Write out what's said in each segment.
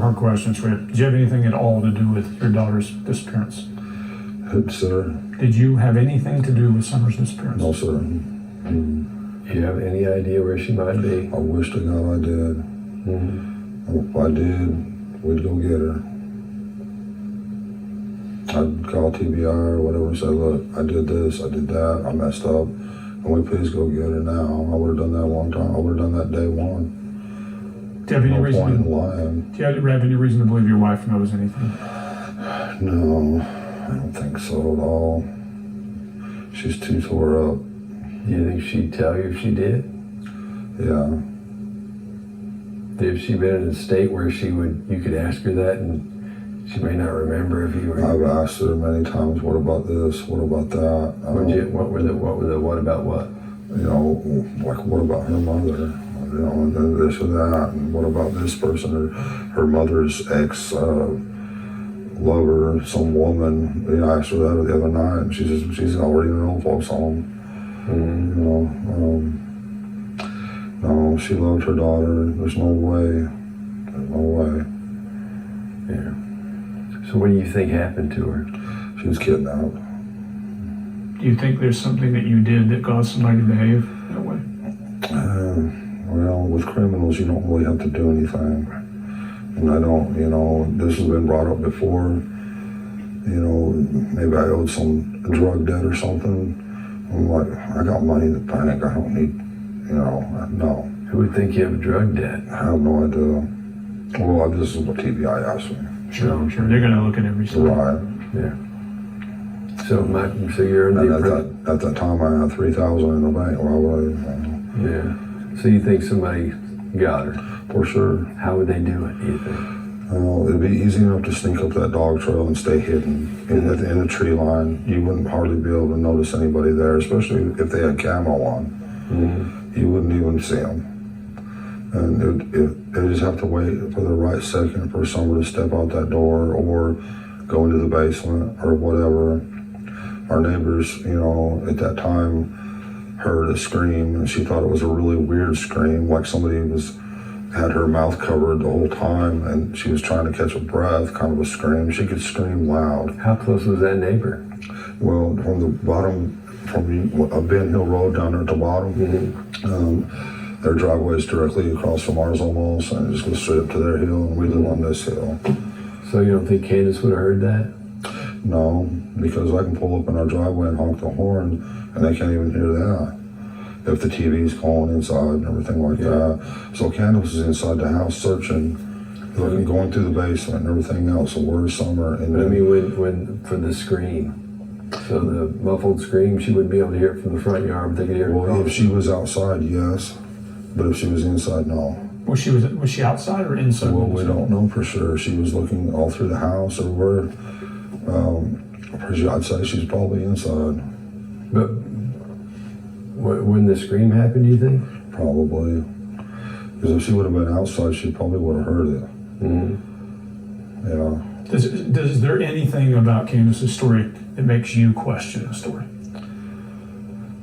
hard questions for you. Did you have anything at all to do with your daughter's disappearance? Sir? Did you have anything to do with Summer's disappearance? No, sir. Do you have any idea where she might be? I wish to God I did. If I did, we'd go get her. I'd call TBI or whatever and say, look, I did this, I did that, I messed up. Can we please go get her now? I would have done that a long time. I would have done that day one. Do you have any No reason? point in lying. Do you have any reason to believe your wife knows anything? No, I don't think so at all. She's too tore up. Do you think she'd tell you if she did? Yeah. If she been in a state where you could ask her that and she may not remember if you were. I've asked her many times, what about this? What about that? What about what? You know, like what about her mother? You know, and then this or that, and what about this person? Her mother's ex lover, some woman. You know, I asked her that the other night, and she's already in an old folks home. You know, no, she loved her daughter. There's no way. There's no way. Yeah. So what do you think happened to her? She was kidnapped. Do you think there's something that you did that caused somebody to behave that way? Well, with criminals, you don't really have to do anything. And I don't, you know, this has been brought up before. You know, maybe I owed some drug debt or something. I'm like, I got money in the bank. I don't need, you know, no. Who would think you have a drug debt? I have no idea. Well, this is what TBI asked me. Sure. They're going to look at every single. Right. Yeah. So you're in And the at that time, I had $3,000 in the bank. Why would I? Yeah. So you think somebody got her? For sure. How would they do it, do you think? It'd be easy enough to sneak up that dog trail and stay hidden in the tree line. You wouldn't hardly be able to notice anybody there, especially if they had camo on. You wouldn't even see them. And they just have to wait for the right second for someone to step out that door or go into the basement or whatever. Our neighbors, you know, at that time heard a scream, and she thought it was a really weird scream, like somebody had her mouth covered the whole time, and she was trying to catch a breath, kind of a scream. She could scream loud. How close was that neighbor? Well, from the bottom, from Ben Hill Road down there at the bottom, their driveway is directly across from ours almost, and it just goes straight up to their hill, and we live on this hill. So you don't think Candace would have heard that? No, because I can pull up in our driveway and honk the horn, and they can't even hear that. If the TV's calling inside and everything like that. So Candace is inside the house searching, looking, going through the basement and everything else. So where's Summer? And I mean, when for the scream, so the muffled scream, she wouldn't be able to hear it from the front yard, but they could hear it. Well, if she was outside, yes, but if she was inside, no. Was she outside or inside? Well, we don't know for sure. She was looking all through the house, or where. I'd say she's probably inside. But when the scream happened, do you think? Probably. Because if she would have been outside, she probably would have heard it. Yeah. Is there anything about Candace's story that makes you question the story?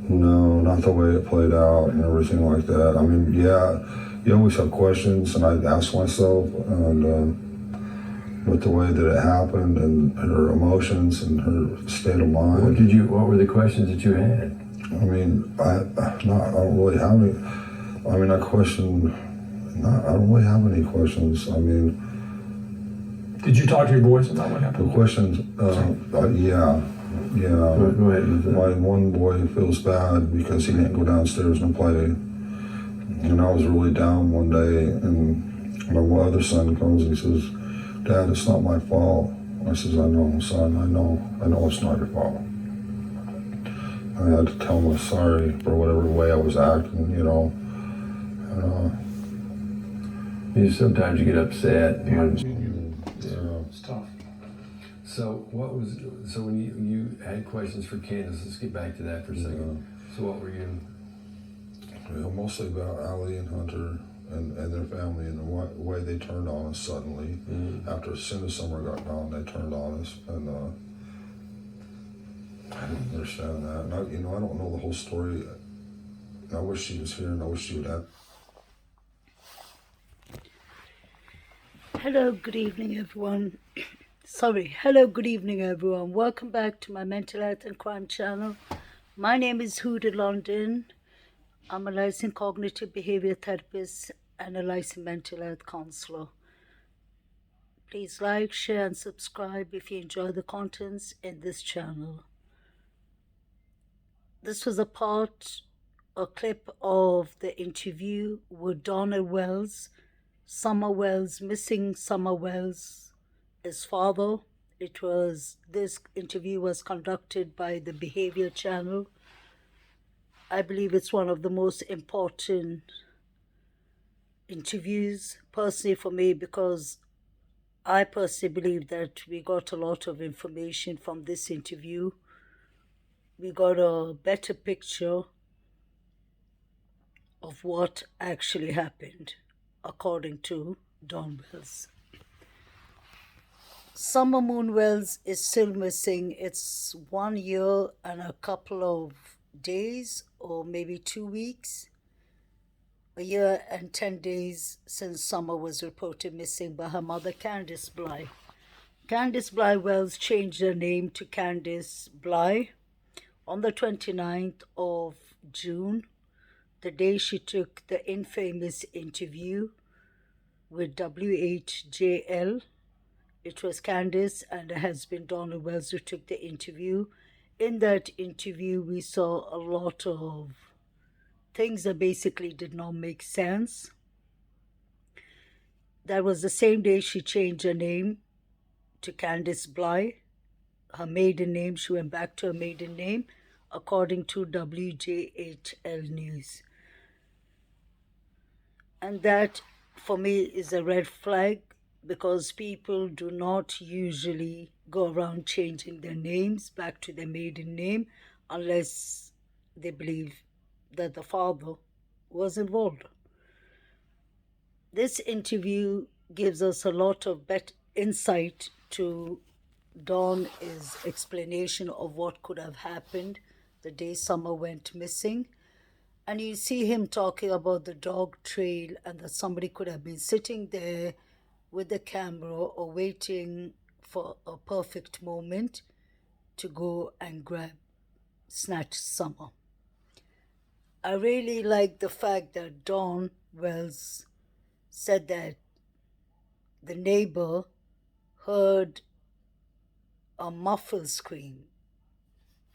No, not the way it played out and everything like that. I mean, yeah, you always have questions, and I ask myself, and with the way that it happened and her emotions and her state of mind. What were the questions that you had? I mean, I don't really have any. I mean, I don't really have any questions. I mean, did you talk to your boys about what happened? the questions, yeah. Go ahead. My one boy feels bad because he didn't go downstairs and play. And I was really down one day, and my other son comes and he says, Dad, it's not my fault. I says, I know, son, I know it's not your fault. I had to tell him I was sorry for whatever way I was acting, you know. Sometimes you get upset. It's tough. So when you had questions for Candace, let's get back to that for a second. So what were you? Mostly about Allie and Hunter and their family and the way they turned on us suddenly. As soon as Summer got gone, they turned on us, and I didn't understand that. And I don't know the whole story. I wish she was here, and I wish she would have. Hello, good evening, everyone. Hello, good evening, everyone. Welcome back to my mental health and crime channel. My name is Huda London. I'm a licensed cognitive behavior therapist and a licensed mental health counselor. Please like, share, and subscribe if you enjoy the contents in this channel. This was a clip of the interview with Donald Wells, Summer Wells, missing Summer Wells, his father. This interview was conducted by the Behavior Channel. I believe it's one of the most important interviews personally for me, because I personally believe that we got a lot of information from this interview. We got a better picture of what actually happened, according to Don Wells. Summer Moon Wells is still missing. It's 1 year and a couple of days, or maybe 2 weeks. A year and 10 days since Summer was reported missing by her mother, Candice Bly. Candice Bly Wells changed her name to Candice Bly on the 29th of June, the day she took the infamous interview with WHJL. It was Candice and her husband Donald Wells who took the interview. In that interview, we saw a lot of things that basically did not make sense. That was the same day she changed her name to Candice Bly. Her maiden name, she went back to her maiden name, according to WJHL News. And that, for me, is a red flag, because people do not usually go around changing their names back to their maiden name unless they believe that the father was involved. This interview gives us a lot of insight to Don's explanation of what could have happened the day Summer went missing. And you see him talking about the dog trail and that somebody could have been sitting there with the camera or waiting for a perfect moment to go and snatch Summer. I really like the fact that Don Wells said that the neighbor heard a muffled scream,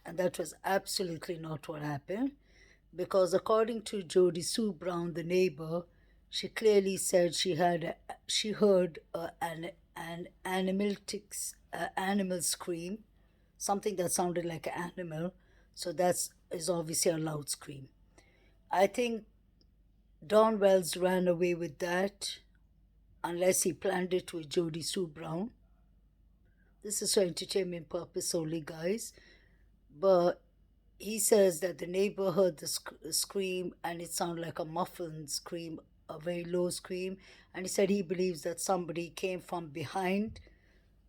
and that was absolutely not what happened, because according to Jody Sue Brown, the neighbor, she clearly said she heard an animal scream, something that sounded like an animal. So that is obviously a loud scream. I think Don Wells ran away with that, unless he planned it with Jody Sue Brown. This is for entertainment purpose only, guys. But he says that the neighbor heard the scream and it sounded like a muffled scream, a very low scream. And he said he believes that somebody came from behind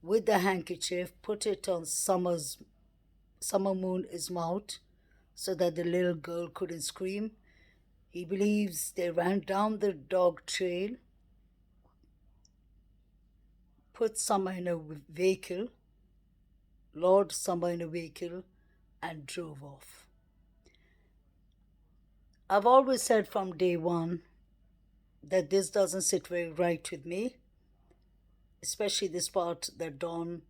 with the handkerchief, put it on Summer Moon's mouth so that the little girl couldn't scream. He believes they ran down the dog trail, put Summer in a vehicle, lured Summer in a vehicle, and drove off. I've always said from day one that this doesn't sit very right with me, especially this part that Don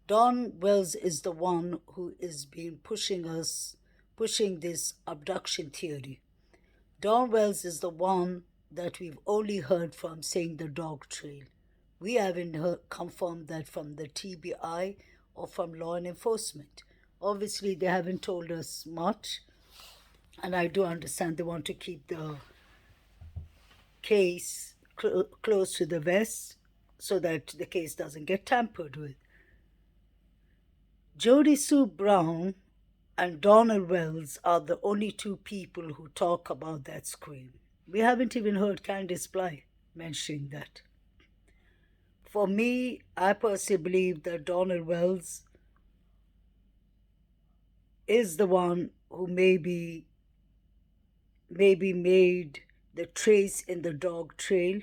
Wells is the one who is being pushing this abduction theory. Don Wells is the one that we've only heard from saying the dog trail. We haven't confirmed that from the TBI or from law enforcement. Obviously, they haven't told us much, and I do understand they want to keep the case close to the vest so that the case doesn't get tampered with. Jody Sue Brown and Donald Wells are the only two people who talk about that scream. We haven't even heard Candice Bly mentioning that. For me, I personally believe that Donald Wells is the one who maybe made the trace in the dog trail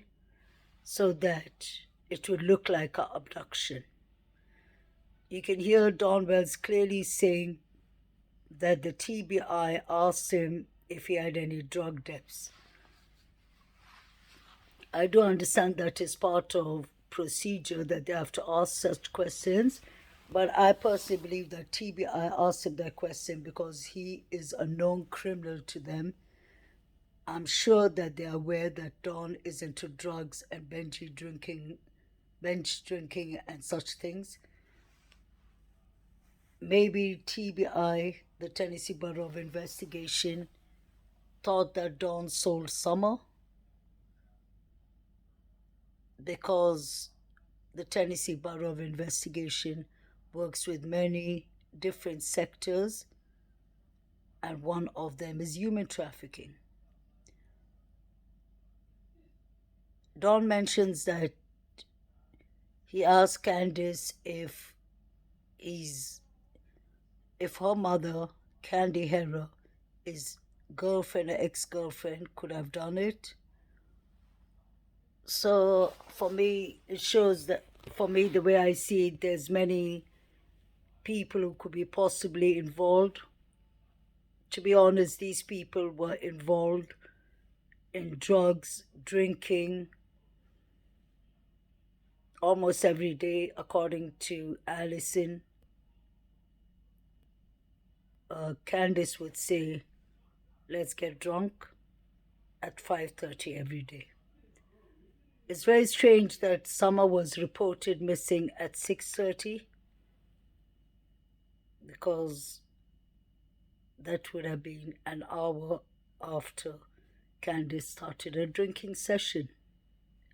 so that it would look like an abduction. You can hear Don Wells clearly saying that the TBI asked him if he had any drug debts. I do understand that is part of procedure that they have to ask such questions, but I personally believe that TBI asked him that question because he is a known criminal to them. I'm sure that they're aware that Don is into drugs and bench drinking and such things. Maybe TBI, the Tennessee Bureau of Investigation, thought that Don sold Summer because the Tennessee Bureau of Investigation works with many different sectors, and one of them is human trafficking. Don mentions that he asked Candice if her mother, Candy Herrera, his girlfriend or ex-girlfriend, could have done it. So for me, it shows that, for me, the way I see it, there's many people who could be possibly involved. To be honest, these people were involved in drugs, drinking, almost every day, according to Allison. Candice would say, let's get drunk at 5:30 every day. It's very strange that Summer was reported missing at 6:30 because that would have been an hour after Candice started a drinking session,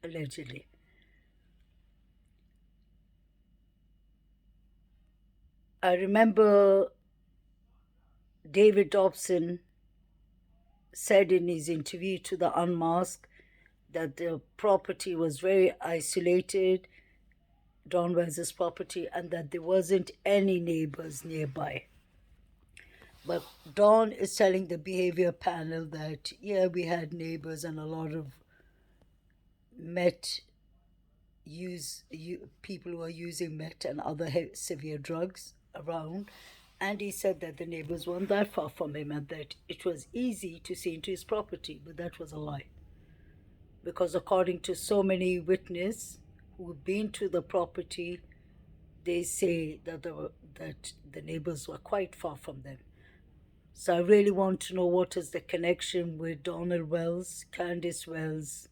allegedly. I remember David Dobson said in his interview to The Unmasked that the property was very isolated, Don Wells's property, and that there wasn't any neighbors nearby. But Don is telling the behavior panel that, yeah, we had neighbors and a lot of people who are using meth and other severe drugs around. And he said that the neighbors weren't that far from him and that it was easy to see into his property, but that was a lie. Because according to so many witnesses who've been to the property, they say that the neighbors were quite far from them. So I really want to know what is the connection with Donald Wells, Candice Wells,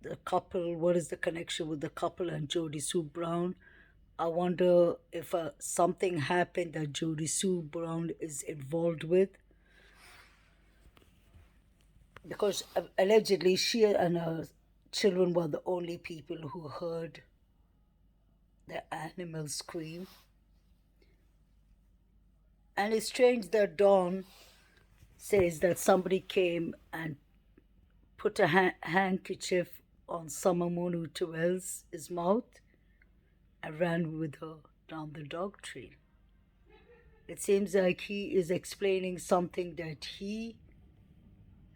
the couple. What is the connection with the couple and Jody Sue Brown? I wonder if something happened that Jody Sue Brown is involved with. Because allegedly she and her children were the only people who heard the animal scream. And it's strange that Dawn says that somebody came and put a handkerchief on Summer Moonu Wells' mouth and ran with her down the dog trail. It seems like he is explaining something that he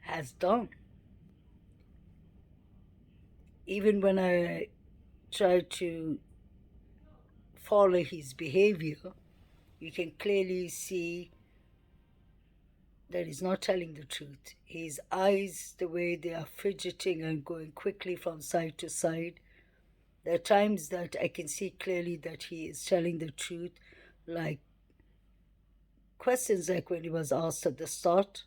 has done. Even when I try to follow his behavior, you can clearly see that he's not telling the truth. His eyes, the way they are fidgeting and going quickly from side to side, there are times that I can see clearly that he is telling the truth, like questions like when he was asked at the start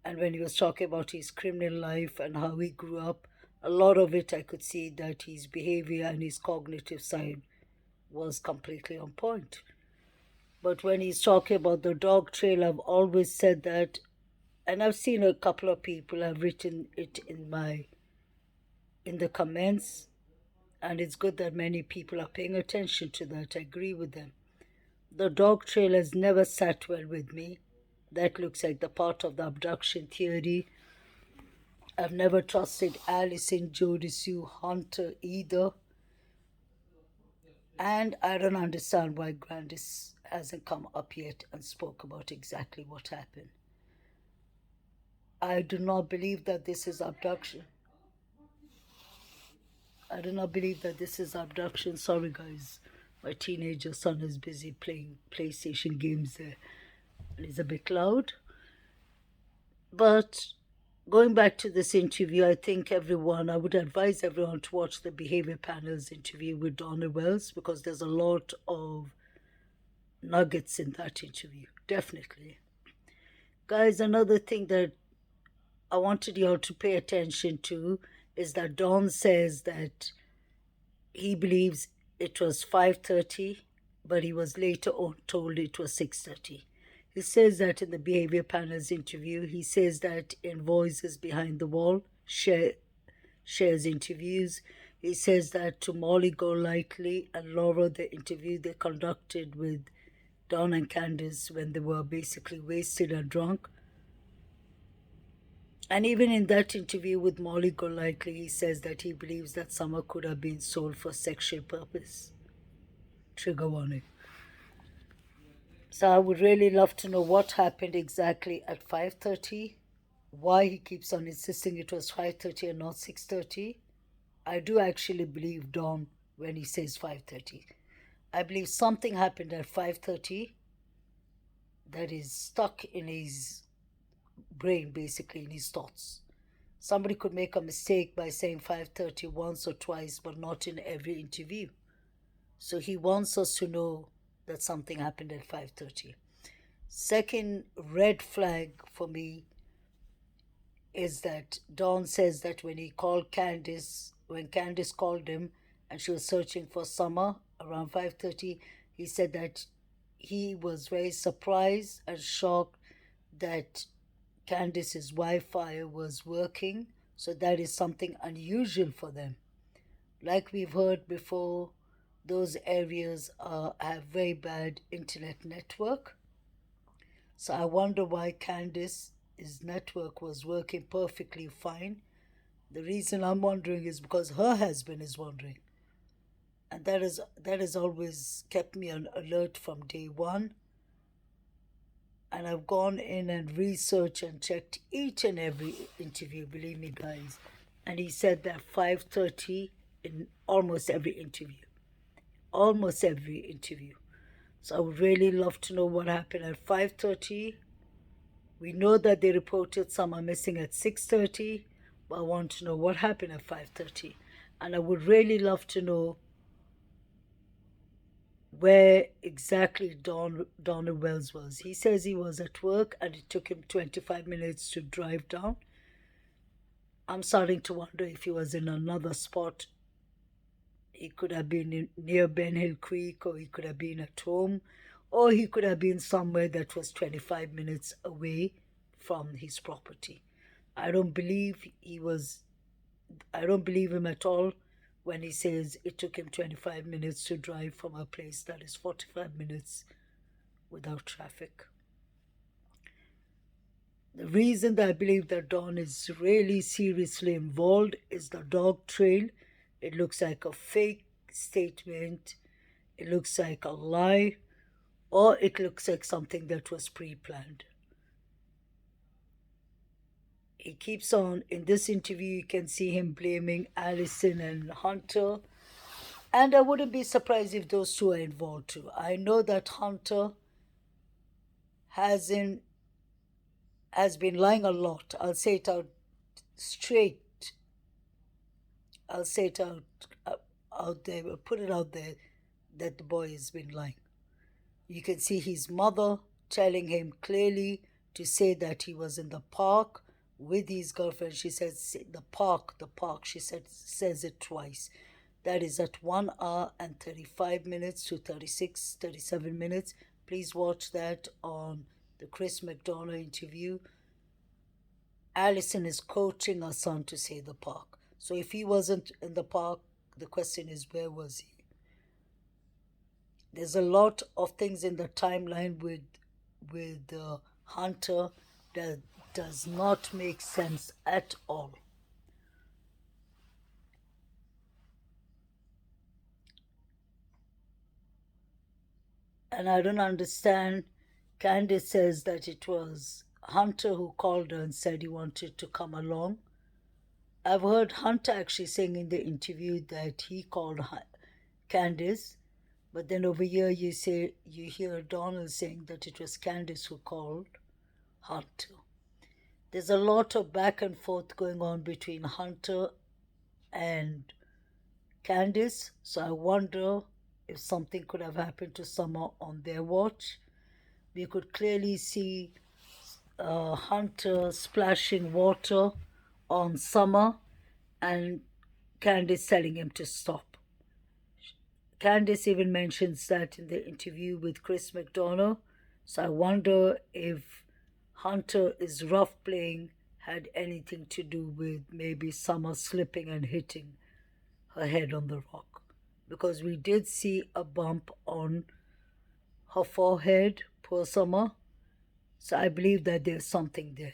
and when he was talking about his criminal life and how he grew up. A lot of it I could see that his behavior and his cognitive side was completely on point. But when he's talking about the dog trail, I've always said that, and I've seen a couple of people have written it in the comments, and it's good that many people are paying attention to that. I agree with them. The dog trail has never sat well with me. That looks like the part of the abduction theory. I've never trusted Allison, Jody Sue, Hunter either. And I don't understand why Grandis hasn't come up yet and spoke about exactly what happened. I do not believe that this is abduction. I do not believe that this is abduction. Sorry, guys. My teenager son is busy playing PlayStation games there. And it's a bit loud. But going back to this interview, I think I would advise everyone to watch the Behavior Panel's interview with Donna Wells, because there's a lot of nuggets in that interview. Definitely. Guys, another thing that I wanted you all to pay attention to is that Don says that he believes it was 5:30, but he was later on told it was 6:30. He says that in the Behavior Panel's interview. He says that in Voices Behind the Wall, shares interviews. He says that to Molly Golightly and Laura, the interview they conducted with Don and Candice when they were basically wasted and drunk. And even in that interview with Molly Golightly, he says that he believes that Summer could have been sold for sexual purpose. Trigger warning. So I would really love to know what happened exactly at 5:30, why he keeps on insisting it was 5:30 and not 6:30. I do actually believe Don when he says 5:30. I believe something happened at 5:30 that is stuck in his brain, basically in his thoughts. Somebody could make a mistake by saying 5:30 once or twice, but not in every interview. So he wants us to know that something happened at 5:30. Second red flag for me is that Don says that when Candice called him and she was searching for Summer around 5:30, he said that he was very surprised and shocked that Candice's Wi-Fi was working. So that is something unusual for them. Like we've heard before, those areas have very bad internet network. So I wonder why Candice's network was working perfectly fine. The reason I'm wondering is because her husband is wondering. And that has always kept me on alert from day one. And I've gone in and researched and checked each and every interview, believe me, guys. And he said that 5:30 in almost every interview. Almost every interview. So I would really love to know what happened at 5:30. We know that they reported Summer missing at 6:30, but I want to know what happened at 5:30. And I would really love to know where exactly Donna Wells was. He says he was at work and it took him 25 minutes to drive down. I'm starting to wonder if he was in another spot. He could have been near Ben Hill Creek, or he could have been at home, or he could have been somewhere that was 25 minutes away from his property. I don't believe him at all when he says it took him 25 minutes to drive from a place that is 45 minutes without traffic. The reason that I believe that Don is really seriously involved is the dog trail. It looks like a fake statement. It looks like a lie, or it looks like something that was pre-planned. He keeps on, in this interview, you can see him blaming Allison and Hunter. And I wouldn't be surprised if those two are involved too. I know that Hunter has been lying a lot. I'll say it out straight. I'll say it out there, put it out there, that the boy has been lying. You can see his mother telling him clearly to say that he was in the park with his girlfriend. She says the park. She says it twice. That is at 1 hour and 35 minutes to 37 minutes. Please watch that on the Chris McDonough interview. Allison is coaching her son to say the park. So if he wasn't in the park, the question is, where was he? There's a lot of things in the timeline with Hunter that does not make sense at all. And I don't understand. Candice says that it was Hunter who called her and said he wanted to come along. I've heard Hunter actually saying in the interview that he called Candice, but then over here you hear Donald saying that it was Candice who called Hunter. There's a lot of back and forth going on between Hunter and Candice, so I wonder if something could have happened to Summer on their watch. We could clearly see Hunter splashing water on Summer and Candice telling him to stop. Candice even mentions that in the interview with Chris McDonough, so I wonder if Hunter's rough playing had anything to do with maybe Summer slipping and hitting her head on the rock. Because we did see a bump on her forehead, poor Summer. So I believe that there's something there.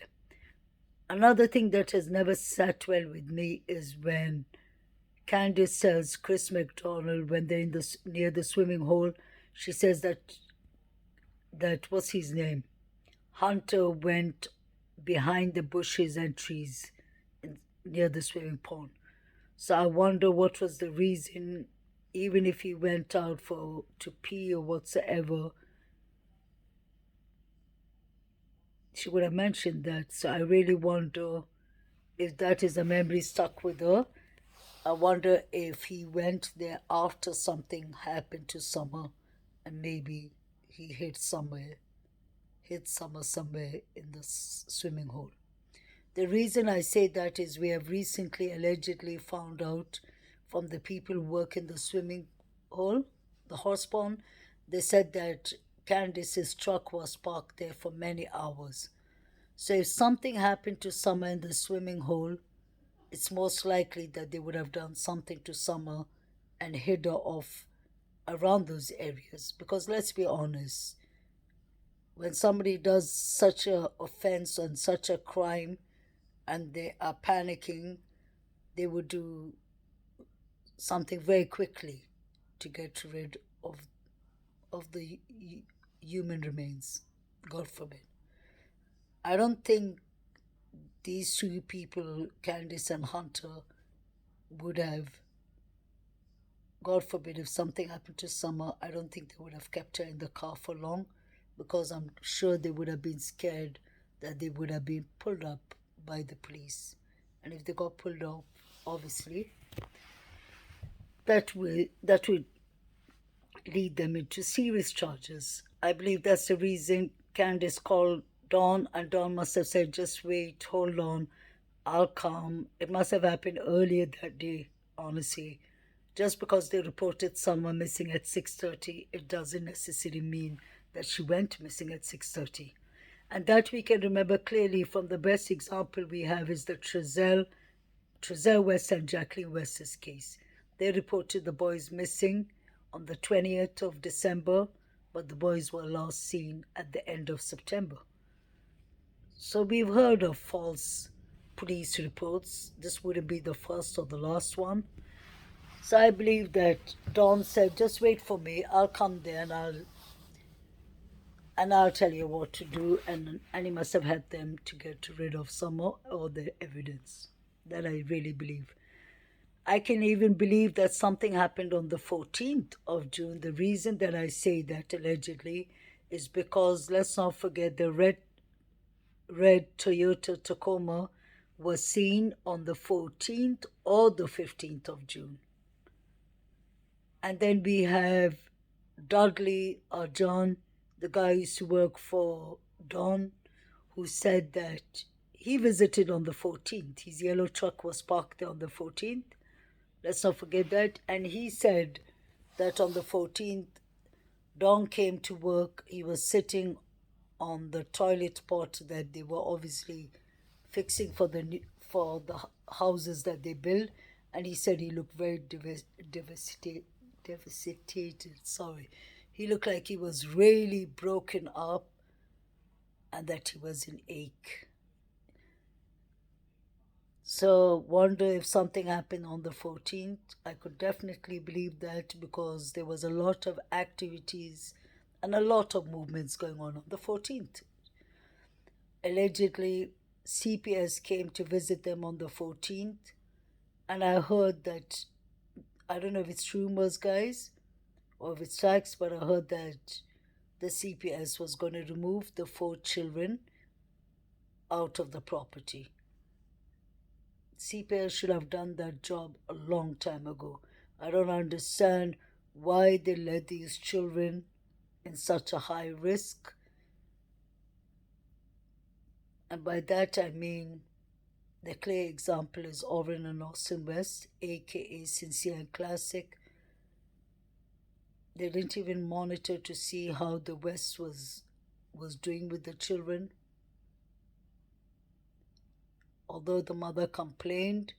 Another thing that has never sat well with me is when Candice tells Chris McDonald when they're near the swimming hole, she says that what's his name? Hunter went behind the bushes and trees near the swimming pond. So I wonder what was the reason, even if he went out to pee or whatsoever, she would have mentioned that. So I really wonder if that is a memory stuck with her. I wonder if he went there after something happened to Summer and maybe he hit Summer somewhere in the swimming hole. The reason I say that is we have recently allegedly found out from the people who work in the swimming hole, the horse pond, they said that Candice's truck was parked there for many hours. So if something happened to Summer in the swimming hole, it's most likely that they would have done something to Summer and hid her off around those areas. Because let's be honest, when somebody does such an offense and such a crime and they are panicking, they would do something very quickly to get rid of the human remains, God forbid. I don't think these two people, Candice and Hunter, would have, God forbid, if something happened to Summer, I don't think they would have kept her in the car for long, because I'm sure they would have been scared that they would have been pulled up by the police. And if they got pulled up, obviously, that would lead them into serious charges. I believe that's the reason Candice called Dawn, and Dawn must have said, just wait, hold on, I'll come. It must have happened earlier that day, honestly. Just because they reported someone missing at 6:30, it doesn't necessarily mean that she went missing at 6:30. And that we can remember clearly from the best example we have is the Trezell West and Jacqueline West's case. They reported the boys missing on the 20th of December, but the boys were last seen at the end of September. So we've heard of false police reports. This wouldn't be the first or the last one. So I believe that Dawn said, just wait for me, I'll come there and I'll tell you what to do. And he must have had them to get rid of some of the evidence. That I really believe. I can even believe that something happened on the 14th of June. The reason that I say that allegedly is because let's not forget the red Toyota Tacoma was seen on the 14th or the 15th of June. And then we have Dudley or John, the guy who used to work for Dawn, who said that he visited on the 14th. His yellow truck was parked there on the 14th. Let's not forget that. And he said that on the 14th, Dawn came to work. He was sitting on the toilet pot that they were obviously fixing for the houses that they built. And he said he looked very devastated. He looked like he was really broken up and that he was in ache. So wonder if something happened on the 14th. I could definitely believe that because there was a lot of activities and a lot of movements going on the 14th. Allegedly, CPS came to visit them on the 14th And I heard that, I don't know if it's rumors, guys, or if it's facts, but I heard that the CPS was going to remove the 4 children out of the property. CPS should have done that job a long time ago. I don't understand why they let these children in such a high risk. And by that I mean the clear example is Orrin and Austin West, aka Sincere and Classic. They didn't even monitor to see how the West was doing with the children. Although the mother complained,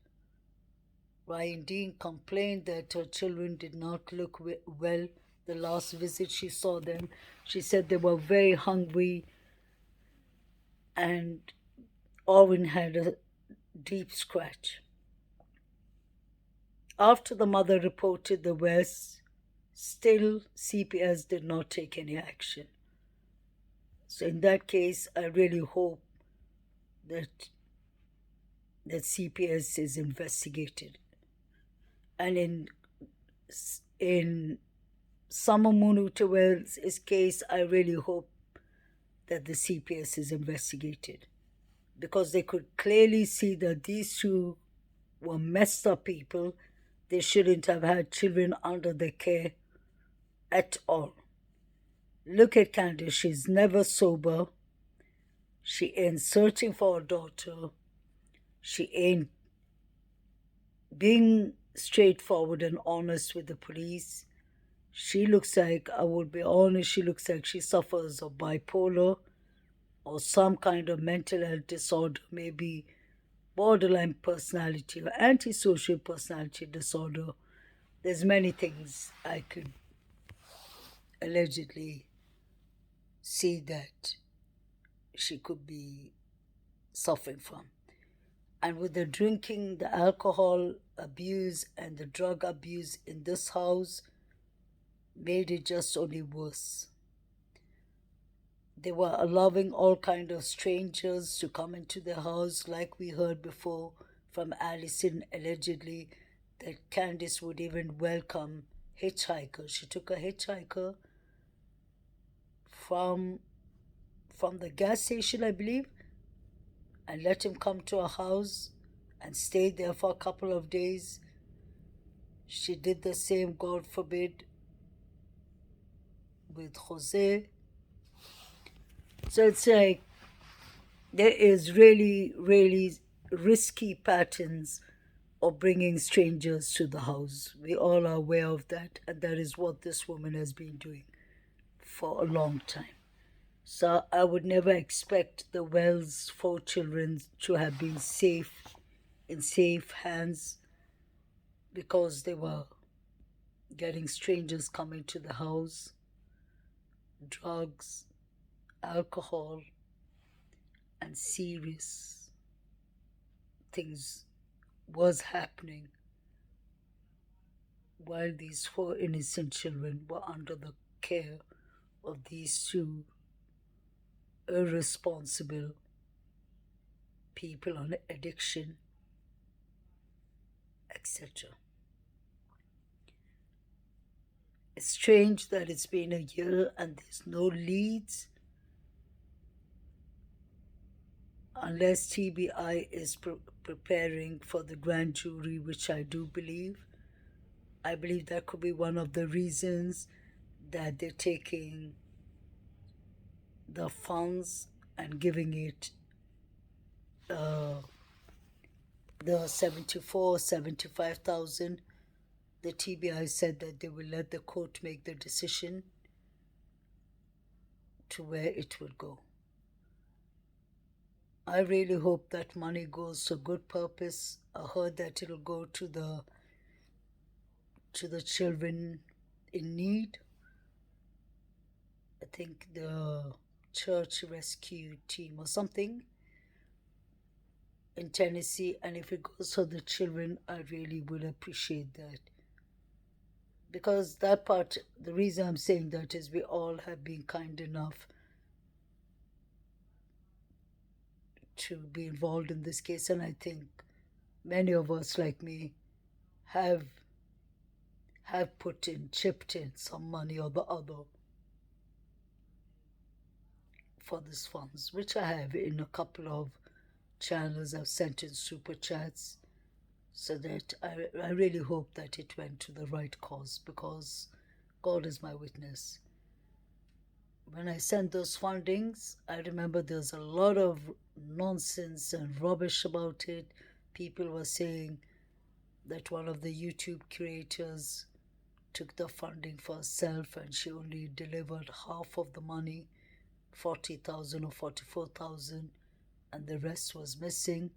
Ryan Dean complained that her children did not look well the last visit she saw them. She said they were very hungry, and Orrin had a deep scratch. After the mother reported the West, still CPS did not take any action. So in that case, I really hope that CPS is investigated. And in Summer Moon Utawel's case, I really hope that the CPS is investigated, because they could clearly see that these 2 were messed up people. They shouldn't have had children under their care at all. Look at Candice, she's never sober. She ain't searching for her daughter. She ain't being straightforward and honest with the police. She looks like, I would be honest, she looks like she suffers of bipolar or some kind of mental health disorder, maybe borderline personality or antisocial personality disorder. There's many things I could allegedly see that she could be suffering from. And with the drinking, the alcohol abuse, and the drug abuse in this house, made it just only worse. They were allowing all kind of strangers to come into the house, like we heard before from Allison, allegedly, that Candice would even welcome hitchhikers. She took a hitchhiker from the gas station, I believe, and let him come to her house and stay there for a couple of days. She did the same, God forbid, with Jose. So it's like there is really, really risky patterns of bringing strangers to the house. We all are aware of that, and that is what this woman has been doing for a long time. So I would never expect the Wells 4 children to have been in safe hands, because they were getting strangers coming to the house, drugs, alcohol, and serious things was happening while these 4 innocent children were under the care of these 2 irresponsible people on addiction, etc. It's strange that it's been a year and there's no leads, unless TBI is preparing for the grand jury, which I do believe. I believe that could be one of the reasons that they're taking the funds and giving it the 75,000. The TBI said that they will let the court make the decision to where it will go. I really hope that money goes to good purpose. I heard that it'll go to the children in need. I think the church rescue team or something in Tennessee, and if it goes for the children, I really would appreciate that. Because that part, the reason I'm saying that is we all have been kind enough to be involved in this case, and I think many of us, like me, have chipped in some money or the other for these funds, which I have in a couple of channels. I've sent in super chats, so that I really hope that it went to the right cause, because God is my witness. When I sent those fundings, I remember there's a lot of nonsense and rubbish about it. People were saying that one of the YouTube creators took the funding for herself and she only delivered half of the money, 40,000 or 44,000, and the rest was missing.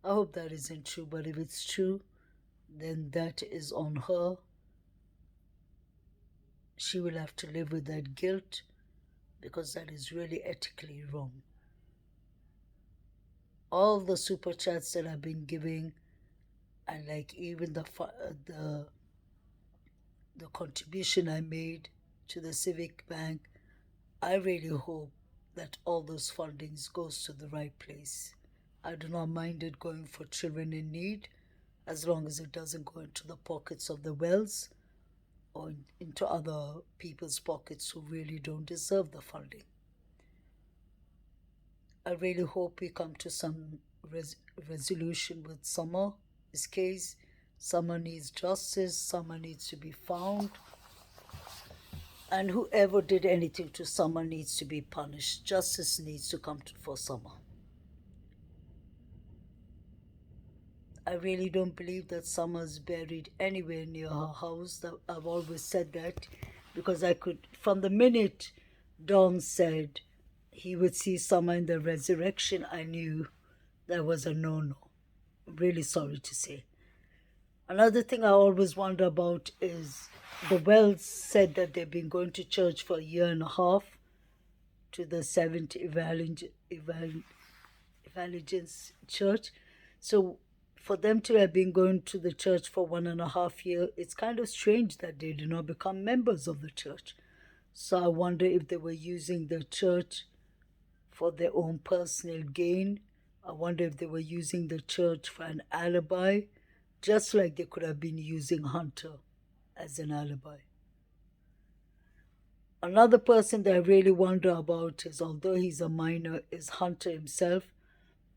I hope that isn't true, but if it's true, then that is on her. She will have to live with that guilt, because that is really ethically wrong. All the super chats that I've been giving, and like even the contribution I made to the Civic Bank, I really hope that all those fundings goes to the right place. I do not mind it going for children in need, as long as it doesn't go into the pockets of the Wells or into other people's pockets who really don't deserve the funding. I really hope we come to some resolution with Summer's case. Summer needs justice. Summer needs to be found. And whoever did anything to Summer needs to be punished. Justice needs to come for Summer. I really don't believe that Summer's buried anywhere near her house. I've always said that, because I could, from the minute Don said he would see Summer in the resurrection, I knew that was a no-no. I'm really sorry to say. Another thing I always wonder about is the Wells said that they've been going to church for a year and a half, to the Seventh Evangelists Church. So for them to have been going to the church for 1.5 years, it's kind of strange that they did not become members of the church. So I wonder if they were using the church for their own personal gain. I wonder if they were using the church for an alibi, just like they could have been using Hunter as an alibi. Another person that I really wonder about is, although he's a minor, is Hunter himself,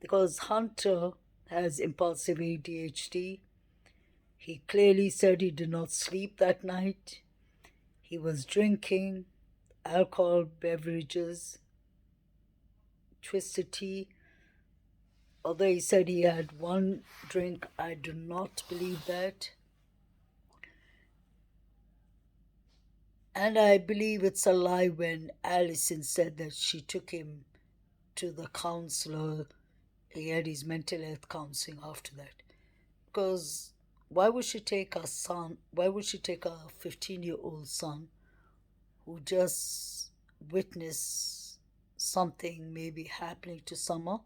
because Hunter has impulsive ADHD. He clearly said he did not sleep that night. He was drinking alcohol, beverages, twisted tea. Although he said he had one drink, I do not believe that. And I believe it's a lie when Alison said that she took him to the counselor. He had his mental health counseling after that. Because why would she take her 15-year-old son, who just witnessed something maybe happening to Summer,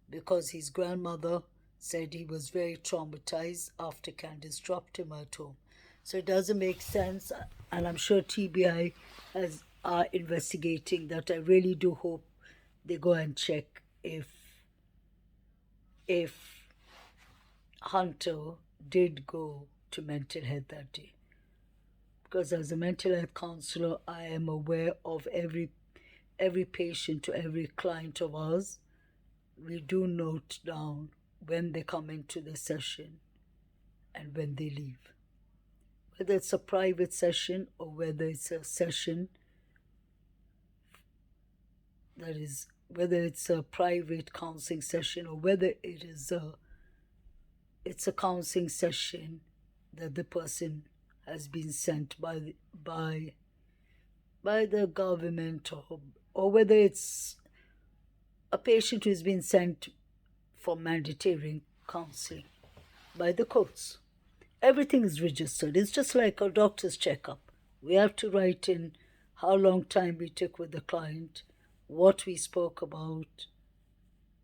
because his grandmother said he was very traumatized after Candace dropped him at home. So it doesn't make sense, and I'm sure TBI are investigating that. I really do hope they go and check if Hunter did go to mental health that day. Because as a mental health counselor, I am aware of every patient to every client of ours. We do note down when they come into the session and when they leave. Whether it's a private session or whether it's a session that is, whether it's a private counseling session or whether it's a counseling session that the person has been sent by the government, or whether it's a patient who's been sent for mandatory counseling by the courts. Everything is registered. It's just like a doctor's checkup. We have to write in how long time we took with the client, what we spoke about.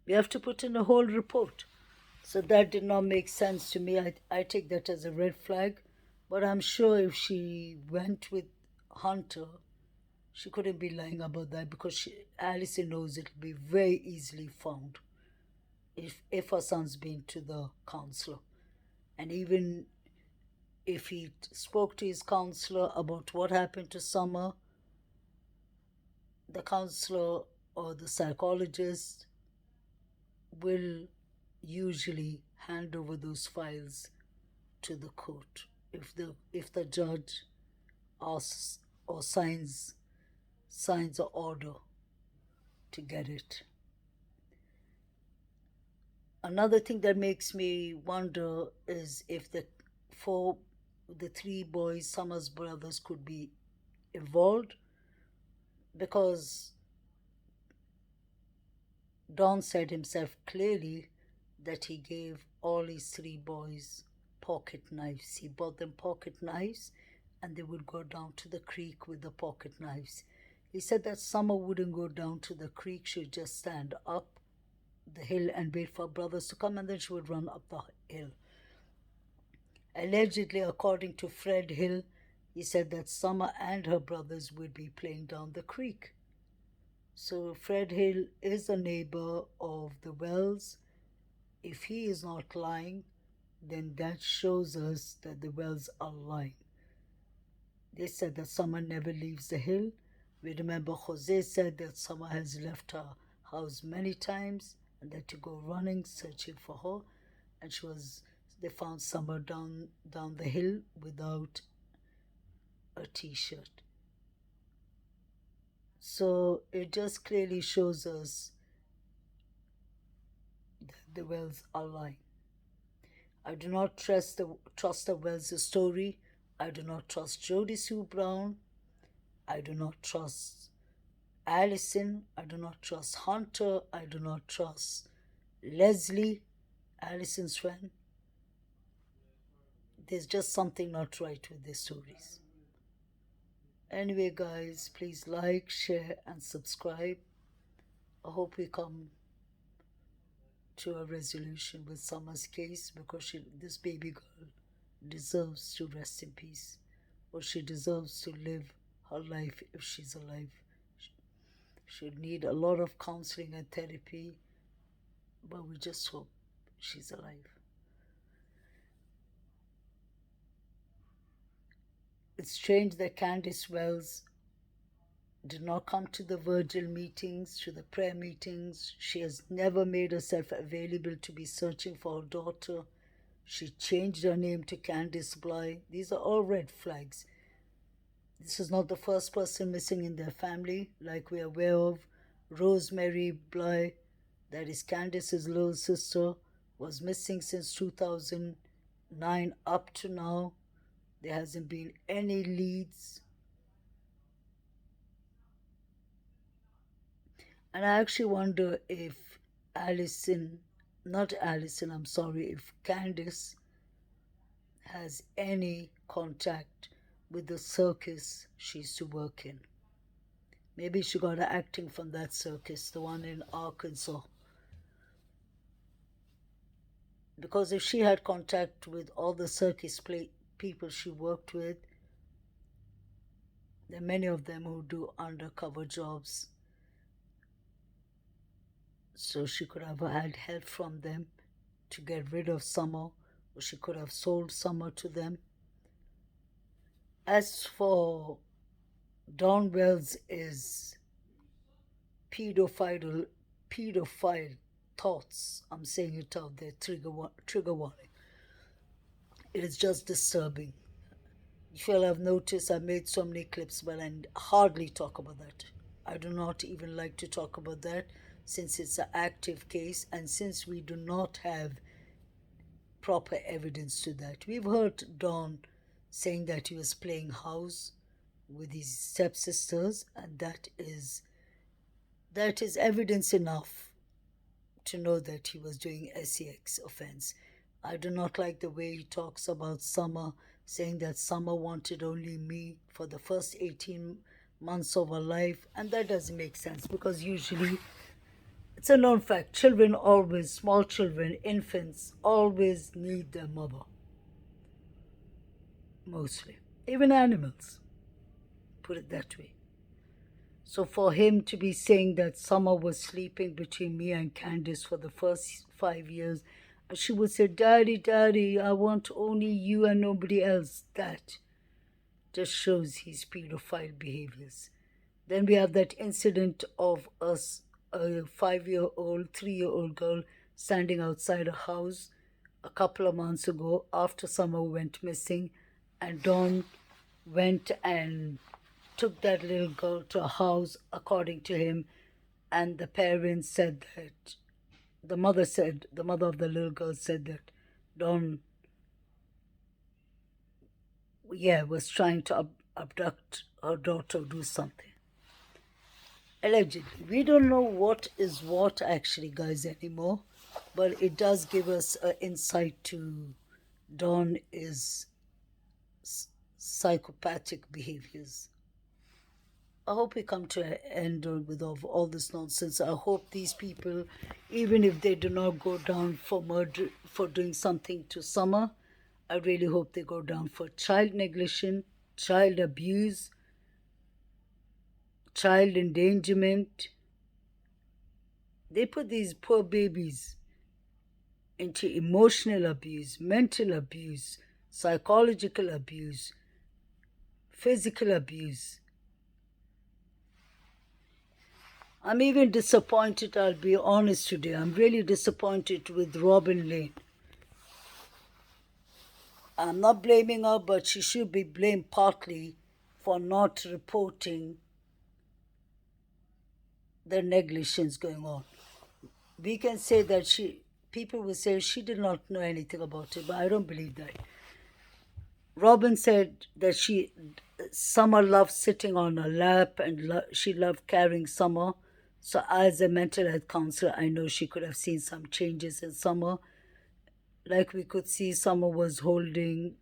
We have to put in a whole report. So that did not make sense to me. I take that as a red flag. But I'm sure if she went with Hunter, she couldn't be lying about that, because Alison knows it'll be very easily found if her son's been to the counselor. And even if he spoke to his counselor about what happened to Summer, the counselor or the psychologist will usually hand over those files to the court if the judge asks or signs an order to get it. Another thing that makes me wonder is if the three boys, Summer's brothers, could be involved, because Don said himself clearly that he gave all his three boys pocket knives. He bought them pocket knives and they would go down to the creek with the pocket knives. He said that Summer wouldn't go down to the creek, she would just stand up the hill and wait for her brothers to come, and then she would run up the hill. Allegedly, according to Fred Hill, he said that Summer and her brothers would be playing down the creek. So Fred Hill is a neighbor of the Wells. If he is not lying, then that shows us that the Wells are lying. They said that Summer never leaves the hill. We remember Jose said that Summer has left her house many times and that to go running, searching for her. And they found Summer down the hill without a t-shirt. So it just clearly shows us that the Wells are lying. I do not trust the Wells' story. I do not trust Jody Sue Brown. I do not trust Allison. I do not trust Hunter. I do not trust Leslie, Allison's friend. There's just something not right with their stories. Anyway, guys, please like, share, and subscribe. I hope we come to a resolution with Summer's case, because this baby girl deserves to rest in peace, or she deserves to live her life if she's alive. She'll need a lot of counseling and therapy, but we just hope she's alive. It's strange that Candice Wells did not come to the Virgil meetings, to the prayer meetings. She has never made herself available to be searching for her daughter. She changed her name to Candice Bly. These are all red flags. This is not the first person missing in their family. Like we're aware of, Rosemary Bly, that is Candice's little sister, was missing since 2009 up to now. There hasn't been any leads. And I actually wonder if if Candice has any contact with the circus she used to work in. Maybe she got her acting from that circus, the one in Arkansas. Because if she had contact with all the circus people she worked with, there are many of them who do undercover jobs. So she could have had help from them to get rid of Summer, or she could have sold Summer to them. As for Don Wells' pedophile thoughts, I'm saying it out there, trigger warning. It is just disturbing. If you'll have noticed, I made so many clips, but I hardly talk about that. I do not even like to talk about that, since it's an active case and since we do not have proper evidence to that. We've heard Don saying that he was playing house with his stepsisters, and that is evidence enough to know that he was doing sex offense. I do not like the way he talks about Summer, saying that Summer wanted only me for the first 18 months of her life, and that doesn't make sense, because usually it's a known fact, small children, infants, always need their mother. Mostly. Even animals. Put it that way. So for him to be saying that Summer was sleeping between me and Candice for the first 5 years, She would say, Daddy, Daddy, I want only you and nobody else. That just shows his pedophile behaviors. Then we have that incident of us, a 5-year-old, 3-year-old girl standing outside a house a couple of months ago after Summer went missing, and Don went and took that little girl to a house, according to him, and the parents said that the mother of the little girl said that Don, was trying to abduct her daughter, do something. Allegedly. We don't know what is what actually, guys, anymore, but it does give us an insight to Don is psychopathic behaviors. I hope we come to an end with all this nonsense. I hope these people, even if they do not go down for murder, for doing something to Summer, I really hope they go down for child negligence, child abuse, child endangerment. They put these poor babies into emotional abuse, mental abuse, psychological abuse, physical abuse. I'm even disappointed, I'll be honest today. I'm really disappointed with Robin Lane. I'm not blaming her, but she should be blamed partly for not reporting the negligence going on. We can say that people will say she did not know anything about it, but I don't believe that. Robin said that Summer loved sitting on her lap and she loved carrying Summer. So as a mental health counselor, I know she could have seen some changes in Summer. Like we could see Summer was holding